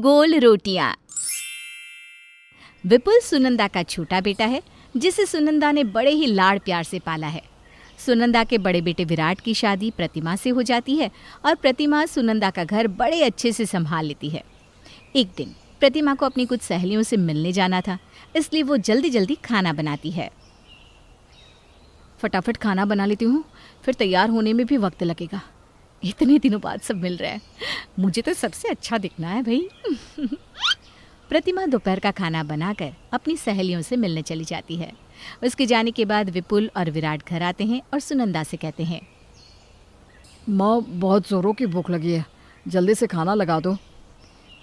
गोल रोटियां। विपुल सुनंदा का छोटा बेटा है जिसे सुनंदा ने बड़े ही लाड़ प्यार से पाला है। सुनंदा के बड़े बेटे विराट की शादी प्रतिमा से हो जाती है और प्रतिमा सुनंदा का घर बड़े अच्छे से संभाल लेती है। एक दिन प्रतिमा को अपनी कुछ सहेलियों से मिलने जाना था, इसलिए वो जल्दी जल्दी खाना बनाती है। फटाफट खाना बना लेती हूँ, फिर तैयार होने में भी वक्त लगेगा। इतने दिनों बाद सब मिल रहे हैं, मुझे तो सबसे अच्छा दिखना है भाई। प्रतिमा दोपहर का खाना बनाकर अपनी सहेलियों से मिलने चली जाती है। उसके जाने के बाद विपुल और विराट घर आते हैं और सुनंदा से कहते हैं, माँ बहुत ज़ोरों की भूख लगी है, जल्दी से खाना लगा दो।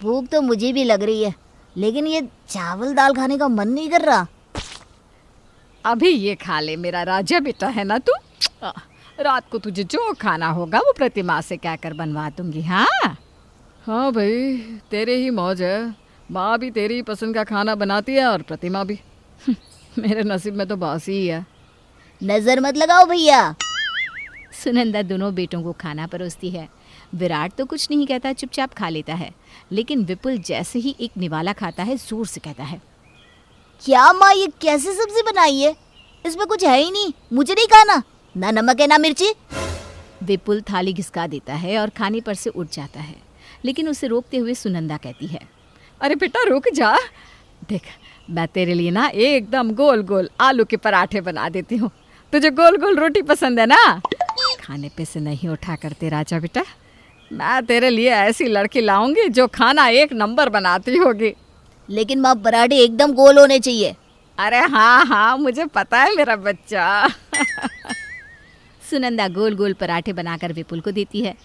भूख तो मुझे भी लग रही है, लेकिन ये चावल दाल खाने का मन नहीं कर रहा। अभी ये खा ले, मेरा राजा बेटा है ना तू। रात को तुझे जो खाना होगा वो प्रतिमा से कहकर बनवा दूंगी। हाँ भाई, तेरे ही मौज है। माँ भी तेरी पसंद का खाना बनाती है और प्रतिमा भी। मेरे नसीब में तो बासी ही है। नजर मत लगाओ भैया। सुनंदा दोनों बेटों को खाना परोसती है। विराट तो कुछ नहीं कहता, चुपचाप खा लेता है, लेकिन विपुल जैसे ही एक निवाला खाता है जोर से कहता है, क्या माँ ये कैसी सब्जी बनाई है? इसमें कुछ है ही नहीं, मुझे नहीं खाना, ना नमक है ना मिर्ची। विपुल थाली घिसका देता है और खाने पर से उठ जाता है, लेकिन उसे रोकते हुए सुनंदा कहती है, अरे बेटा रुक जा, देख मैं तेरे लिए ना एकदम गोल गोल आलू के पराठे बना देती हूँ। तुझे गोल गोल रोटी पसंद है ना? खाने पे से नहीं उठा करते राजा बेटा। मैं तेरे लिए ऐसी लड़की लाऊंगी जो खाना एक नंबर बनाती होगी। लेकिन माँ पराठे एकदम गोल होने चाहिए। अरे हाँ, मुझे पता है मेरा बच्चा। सुनंदा गोल गोल पराठे बनाकर विपुल को देती है।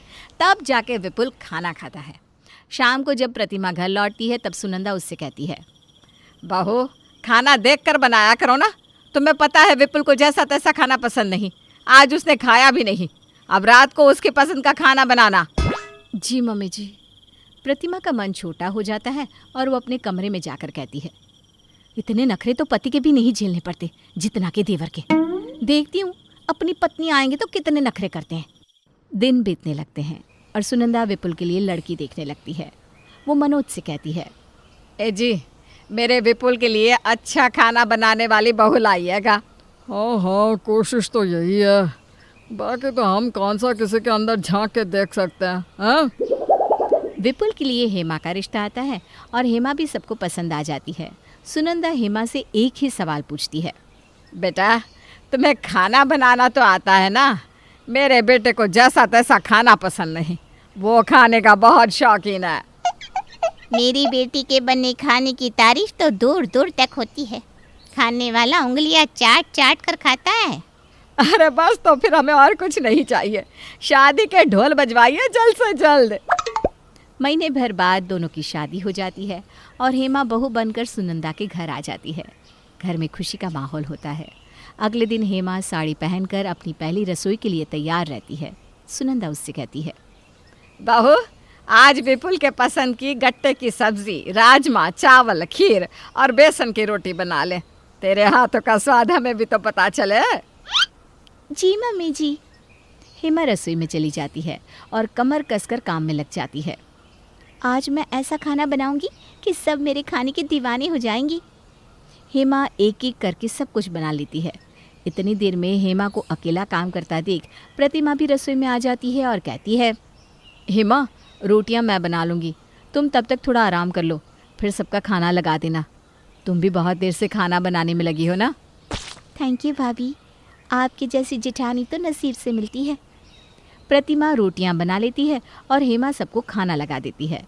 तब जाके विपुल खाना खाता है। शाम को जब प्रतिमा घर लौटती है तब सुनंदा उससे कहती है, बहू खाना देखकर बनाया करो ना। तुम्हें पता है विपुल को जैसा तैसा खाना पसंद नहीं, आज उसने खाया भी नहीं। अब रात को उसके पसंद का खाना बनाना। जी मम्मी जी। प्रतिमा का मन छोटा हो जाता है और वो अपने कमरे में जाकर कहती है, इतने नखरे तो पति के भी नहीं झेलने पड़ते जितना के देवर के। देखती हूँ अपनी पत्नी आएंगे तो कितने नखरे करते हैं। दिन बीतने लगते हैं और सुनंदा विपुल के लिए लड़की देखने लगती है। वो मनोज से कहती है, ए जी मेरे विपुल के लिए अच्छा खाना बनाने वाली बहू लाइएगा। हाँ, कोशिश तो यही है, बाकी तो हम कौन सा किसी के अंदर झांक के देख सकते हैं। हाँ? विपुल के लिए हेमा का रिश्ता आता है और हेमा भी सबको पसंद आ जाती है। सुनंदा हेमा से एक ही सवाल पूछती है, बेटा तुम्हें खाना बनाना तो आता है ना? मेरे बेटे को जैसा तैसा खाना पसंद नहीं, वो खाने का बहुत शौकीन है। मेरी बेटी के बने खाने की तारीफ तो दूर दूर तक होती है। खाने वाला उंगलियां चाट चाट कर खाता है। अरे बस, तो फिर हमें और कुछ नहीं चाहिए। शादी के ढोल बजवाइए जल्द से जल्द। महीने भर बाद दोनों की शादी हो जाती है और हेमा बहू बनकर सुनंदा के घर आ जाती है। घर में खुशी का माहौल होता है। अगले दिन हेमा साड़ी पहनकर अपनी पहली रसोई के लिए तैयार रहती है। सुनंदा उससे कहती है, बहू आज विपुल के पसंद की गट्टे की सब्जी, राजमा, चावल, खीर और बेसन की रोटी बना ले। तेरे हाथों का स्वाद हमें भी तो पता चले। जी मम्मी जी। हेमा रसोई में चली जाती है और कमर कसकर काम में लग जाती है। आज मैं ऐसा खाना बनाऊंगी कि सब मेरे खाने की दीवानी हो जाएंगी। हेमा एक एक करके सब कुछ बना लेती है। इतनी देर में हेमा को अकेला काम करता देख प्रतिमा भी रसोई में आ जाती है और कहती है, हेमा रोटियां मैं बना लूँगी, तुम तब तक थोड़ा आराम कर लो, फिर सबका खाना लगा देना। तुम भी बहुत देर से खाना बनाने में लगी हो ना। थैंक यू भाभी, आपकी जैसी जेठानी तो नसीब से मिलती है। प्रतिमा रोटियां बना लेती है और हेमा सबको खाना लगा देती है।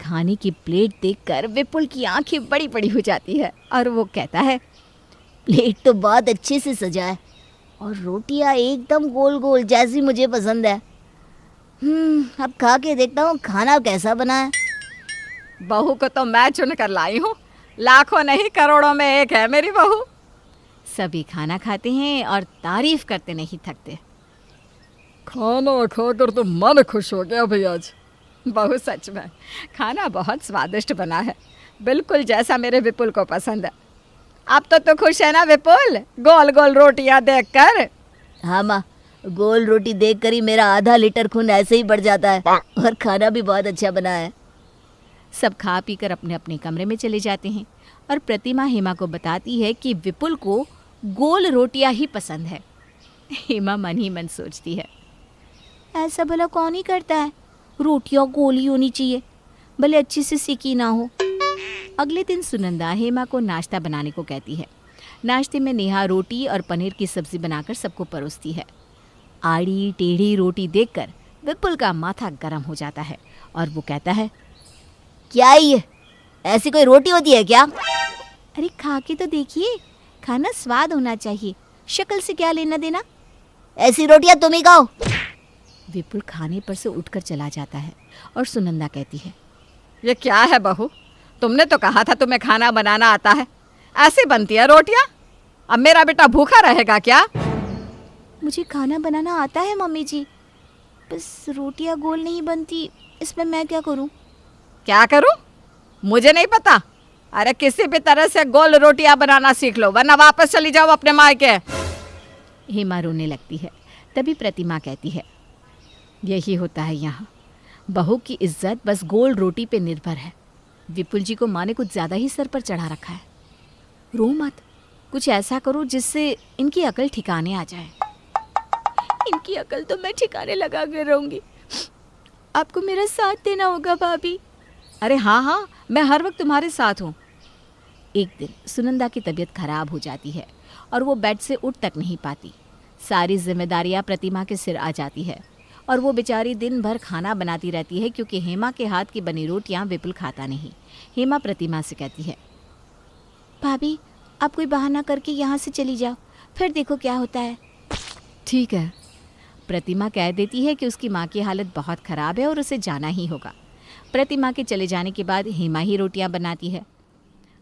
खाने की प्लेट देखकर विपुल की आंखें बड़ी बड़ी हो जाती है और वो कहता है, प्लेट तो बहुत अच्छे से सजा है और रोटियां एकदम गोल गोल जैसी मुझे पसंद है। अब खा के देखता हूँ खाना कैसा बना है। बहू को तो मैं चुन कर लाई हूँ, लाखों नहीं करोड़ों में एक है मेरी बहू। सभी खाना खाते हैं और तारीफ करते नहीं थकते। खाना खाकर तो मन खुश हो गया भाई आज। बहू सच में खाना बहुत स्वादिष्ट बना है, बिल्कुल जैसा मेरे विपुल को पसंद है। अब तो खुश है ना विपुल, गोल गोल रोटियां देखकर? हाँ माँ, गोल रोटी देखकर ही मेरा आधा लीटर खून ऐसे ही बढ़ जाता है और खाना भी बहुत अच्छा बना है। सब खा पीकर अपने अपने कमरे में चले जाते हैं और प्रतिमा हेमा को बताती है कि विपुल को गोल रोटियां ही पसंद है। हेमा मन ही मन सोचती है, ऐसा भला कौन ही करता है, रोटियां गोल ही होनी चाहिए, भले अच्छी से सेकी ना हो। अगले दिन सुनंदा हेमा को नाश्ता बनाने को कहती है। नाश्ते में नेहा रोटी और पनीर की सब्जी बनाकर सबको परोसती है। आड़ी टेढ़ी रोटी देखकर विपुल का माथा गर्म हो जाता है और वो कहता है, क्या ये, ऐसी कोई रोटी होती है क्या? अरे खा के तो देखिए, खाना स्वाद होना चाहिए, शक्ल से क्या लेना देना। ऐसी रोटियां तुम ही खाओ। विपुल खाने पर से उठकर चला जाता है और सुनंदा कहती है, ये क्या है बहू, तुमने तो कहा था तुम्हें खाना बनाना आता है, ऐसे बनती है रोटियां? अब मेरा बेटा भूखा रहेगा क्या? मुझे खाना बनाना आता है मम्मी जी, बस रोटियां गोल नहीं बनती, इसमें मैं क्या करूं? क्या करूं? मुझे नहीं पता। अरे किसी भी तरह से गोल रोटियां बनाना सीख लो, वरना वापस चली जाओ अपने मायके। हेमा रोने लगती है। तभी प्रतिमा कहती है, यही होता है यहाँ, बहू की इज्जत बस गोल रोटी पे निर्भर है। विपुल जी को माँ ने कुछ ज़्यादा ही सर पर चढ़ा रखा है। रो मत, कुछ ऐसा करो जिससे इनकी अकल ठिकाने आ जाए। इनकी अकल तो मैं ठिकाने लगा कर रहूंगी, आपको मेरा साथ देना होगा भाभी। अरे हाँ हाँ, मैं हर वक्त तुम्हारे साथ हूँ। एक दिन सुनंदा की तबीयत खराब हो जाती है और वो बेड से उठ तक नहीं पाती। सारी जिम्मेदारियां प्रतिमा के सिर आ जाती है और वो बेचारी दिन भर खाना बनाती रहती है क्योंकि हेमा के हाथ की बनी रोटियां विपुल खाता नहीं। हेमा प्रतिमा से कहती है, भाभी आप कोई बहाना करके यहाँ से चली जाओ, फिर देखो क्या होता है। ठीक है। प्रतिमा कह देती है कि उसकी माँ की हालत बहुत ख़राब है और उसे जाना ही होगा। प्रतिमा के चले जाने के बाद हेमा ही रोटियां बनाती है।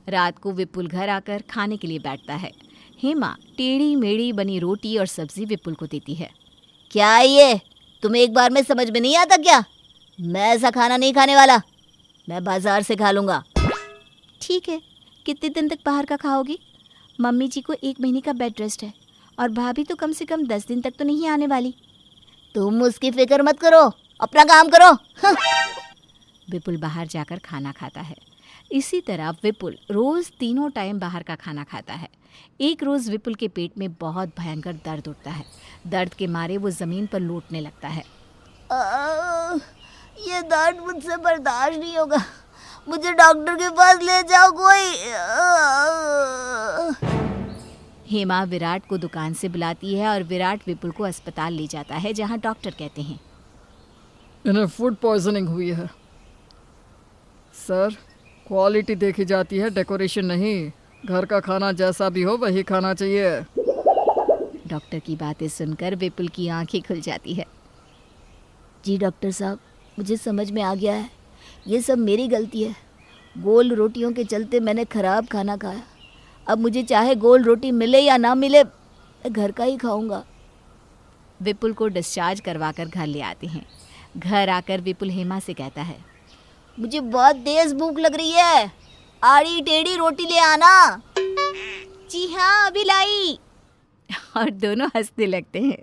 रात को विपुल घर आकर खाने के लिए बैठता है। हेमा टेढ़ी मेढ़ी बनी रोटी और सब्जी विपुल को देती है। क्या ये, तुम्हें एक बार में समझ में नहीं आता क्या? मैं ऐसा खाना नहीं खाने वाला, मैं बाजार से खा लूँगा। ठीक है, कितने दिन तक बाहर का खाओगी? मम्मी जी को 1 महीने का बेड रेस्ट है और भाभी तो कम से कम 10 दिन तक तो नहीं आने वाली। तुम उसकी फिक्र मत करो, अपना काम करो। विपुल बाहर जाकर खाना खाता है। इसी तरह विपुल रोज़ 3 टाइम बाहर का खाना खाता है। एक रोज़ विपुल के पेट में बहुत भयंकर दर्द उठता है। दर्द के मारे वो ज़मीन पर लौटने लगता है। ये दर्द मुझसे बर्दाश्त नहीं होगा, मुझे डॉक्टर के पास ले जाओ कोई। हेमा विराट को दुकान से बुलाती है और विराट विपुल को अस्पताल ले जाता है जहाँ डॉक्टर कहते हैं, इन्हें फूड पॉइजनिंग हुई है सर। क्वालिटी देखी जाती है, डेकोरेशन नहीं। घर का खाना जैसा भी हो वही खाना चाहिए। डॉक्टर की बातें सुनकर विपुल की आंखें खुल जाती है। जी डॉक्टर साहब, मुझे समझ में आ गया है, ये सब मेरी गलती है। गोल रोटियों के चलते मैंने ख़राब खाना खाया। अब मुझे चाहे गोल रोटी मिले या ना मिले, मैं घर का ही खाऊंगा। विपुल को डिस्चार्ज करवाकर घर ले आते हैं। घर आकर विपुल हेमा से कहता है, मुझे बहुत तेज भूख लग रही है, आड़ी टेढ़ी रोटी ले आना। जी हाँ अभी लाई। और दोनों हंसने लगते हैं।